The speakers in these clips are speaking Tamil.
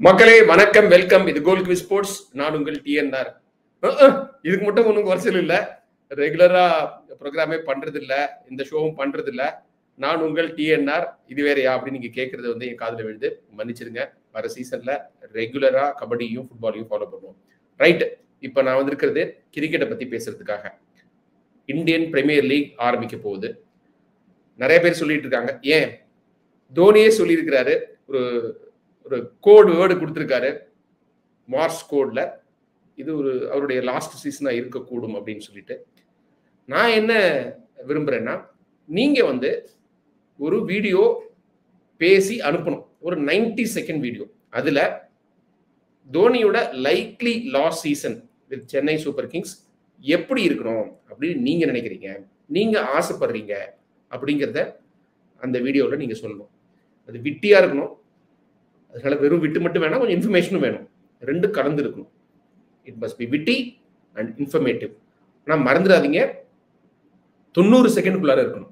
மக்களே வணக்கம், வெல்கம். இது கோல் குவிஸ் ஸ்போர்ட்ஸ். நான் உங்கள் டிஎன்ஆர். இதுக்கு மட்டும் ஒன்றும் குறைச்சல் இல்லை. ரெகுலரா ப்ரோக்ராமே பண்றது இல்லை, இந்த ஷோவும் பண்றது இல்லை. நான் உங்கள் டிஎன்ஆர். இது வேறையா அப்படின்னு நீங்க கேட்கறது வந்து என் காதுல விழுது. மன்னிச்சிருங்க. வர சீசன்ல ரெகுலரா கபடியும் ஃபுட்பாலையும் ஃபாலோ பண்ணுவோம். ரைட். இப்போ நான் வந்திருக்கிறது கிரிக்கெட்டை பத்தி பேசுறதுக்காக. இந்தியன் பிரீமியர் லீக் ஆரம்பிக்க போகுது. நிறைய பேர் சொல்லிட்டு இருக்காங்க. ஏன் தோனியே சொல்லியிருக்கிறாரு, ஒரு கோடு வேர்டு கொடுத்துருக்காரு, மார்ஸ் கோட்ல. இது அவருடைய லாஸ்ட் சீசனா இருக்கக்கூடும் அப்படின்னு சொல்லிட்டு. நான் என்ன விரும்புறேன்னா, நீங்க வந்து ஒரு வீடியோ பேசி அனுப்பணும், ஒரு 90 செகண்ட் வீடியோ. அதுல தோனியோட likely last season with Chennai Super Kings எப்படி இருக்கணும் அப்படின்னு நீங்க நினைக்கிறீங்க, நீங்க ஆசைப்படுறீங்க அப்படிங்கிறத அந்த வீடியோவில் நீங்க சொல்லணும். அது விட்டியா இருக்கணும். அதனால வெறும் விட்டு மட்டும் வேணாம், கொஞ்சம் இன்ஃபர்மேஷனும் வேணும். ரெண்டு கலந்து இருக்கணும். It must be witty and informative. ஆனால் மறந்துடாதீங்க, 90 செகண்டுக்குள்ளார இருக்கணும்.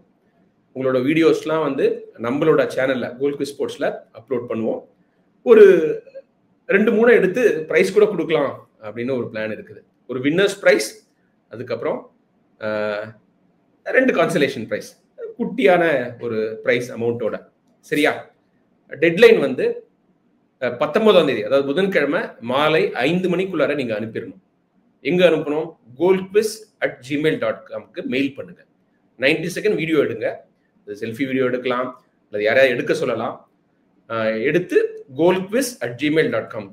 உங்களோட வீடியோஸ்லாம் வந்து நம்மளோட சேனல்ல கோல் குவிஸ் ஸ்போர்ட்ஸ்ல அப்லோட் பண்ணுவோம். ஒரு 2-3 எடுத்து ப்ரைஸ் கூட கொடுக்கலாம் அப்படின்னு ஒரு பிளான் இருக்குது. ஒரு வின்னர்ஸ் ப்ரைஸ், அதுக்கப்புறம் 2 கான்சலேஷன் ப்ரைஸ், குட்டியான ஒரு ப்ரைஸ் அமௌண்ட்டோட. சரியா? டெட்லைன் வந்து 19ஆம் தேதி, அதாவது புதன்கிழமை மாலை 5 மணிக்குள்ளார நீங்க அனுப்பிடணும். எங்க அனுப்பணும்? goalquiz@gmail.com மெயில் பண்ணுங்க. 90 செகண்ட் வீடியோ எடுங்க. செல்ஃபி வீடியோ எடுக்கலாம், அல்லது யாரையாவது எடுக்க சொல்லலாம். எடுத்து goalquiz@gmail.com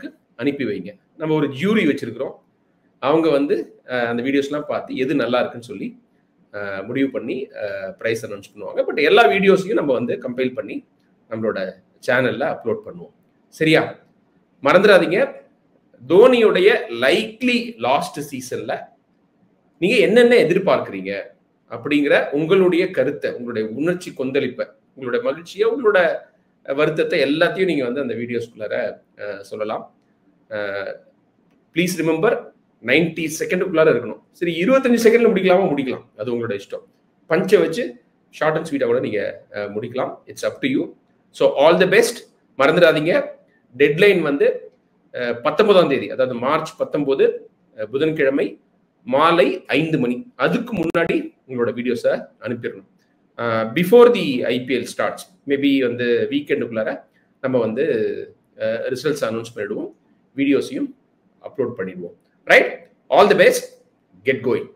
அனுப்பி வைங்க. நம்ம ஒரு ஜூரி வச்சிருக்கிறோம். அவங்க வந்து அந்த வீடியோஸ்லாம் பார்த்து எது நல்லா இருக்குன்னு சொல்லி முடிவு பண்ணி ப்ரைஸ் அனௌன்ஸ் பண்ணுவாங்க. பட் எல்லா வீடியோஸையும் நம்ம வந்து கம்பைல் பண்ணி நம்மளோட சேனல்ல அப்லோட் பண்ணுவோம். சரியா? மறந்துடாதீங்க, தோனியுடைய லைக்லி லாஸ்ட் சீசன்ல நீங்க என்னென்ன எதிர்பார்க்கிறீங்க அப்படிங்கிற உங்களுடைய கருத்தை, உங்களுடைய உணர்ச்சி கொந்தளிப்பை, உங்களுடைய மகிழ்ச்சியை, உங்களோட வருத்தத்தை எல்லாத்தையும் நீங்க வந்து அந்த வீடியோஸ்குள்ளார சொல்லலாம். ப்ளீஸ் ரிமெம்பர், 90 செகண்டுக்குள்ளார இருக்கணும். சரி, 25 செகண்ட்ல முடிக்கலாம், அது உங்களோட இஷ்டம். பஞ்சை வச்சு ஷார்ட் அண்ட் ஸ்வீட்டா கூட நீங்க முடிக்கலாம். It's up to you. So all the best. மறந்துடாதீங்க, டெட்லைன் வந்து 19ஆம் தேதி, அதாவது மார்ச் 19 புதன்கிழமை மாலை 5 மணி. அதுக்கு முன்னாடி உங்களோட வீடியோஸை அனுப்பிடணும். Before the IPL starts, maybe வந்து வீக்கெண்டுக்குள்ளார நம்ம வந்து ரிசல்ட்ஸ் அனௌன்ஸ் பண்ணிடுவோம், வீடியோஸையும் அப்லோட் பண்ணிடுவோம். Right? All the best. Get going.